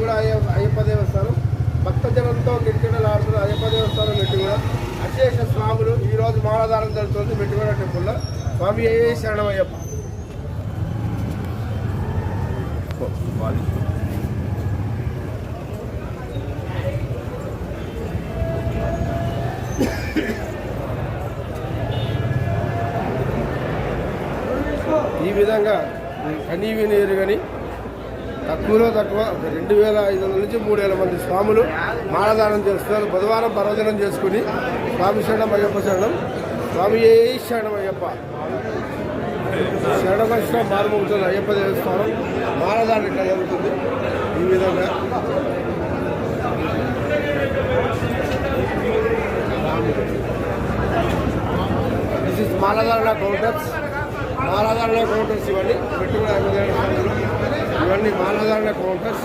కూడా అయ్యప్ప దేవస్థానం భక్తజనంతో కిటకిటలాడుతున్న అయ్యప్ప దేవస్థానం మెట్టుగూడ అశేష స్వాములు ఈరోజు మాలధారణ జరుగుతుంది మెట్టుగూడ టెంపుల్లో. స్వామి ఏ శరణం అయ్యప్ప. ఈ విధంగా కనీవి నీరు కానీ తక్కువలో తక్కువ 2500 నుంచి 3000 మంది స్వాములు మాలదానం చేస్తున్నారు. బుధవారం పర్వదినం చేసుకుని స్వామి శరణం అయ్యప్ప శరణం, స్వామి ఏ శరణం అయ్యప్ప శరణవర్షం మారుమవుతుంది అయ్యప్ప దేవస్థానం. మాలదానం ఇట్లా జరుగుతుంది ఈ విధంగా. దిస్ ఇస్ మాలధారణ కౌంటర్స్. మాలధారణ కౌంటర్స్ ఇవన్నీ పెట్టుకున్న ఇవన్నీ మాలధారణ కౌంటర్స్.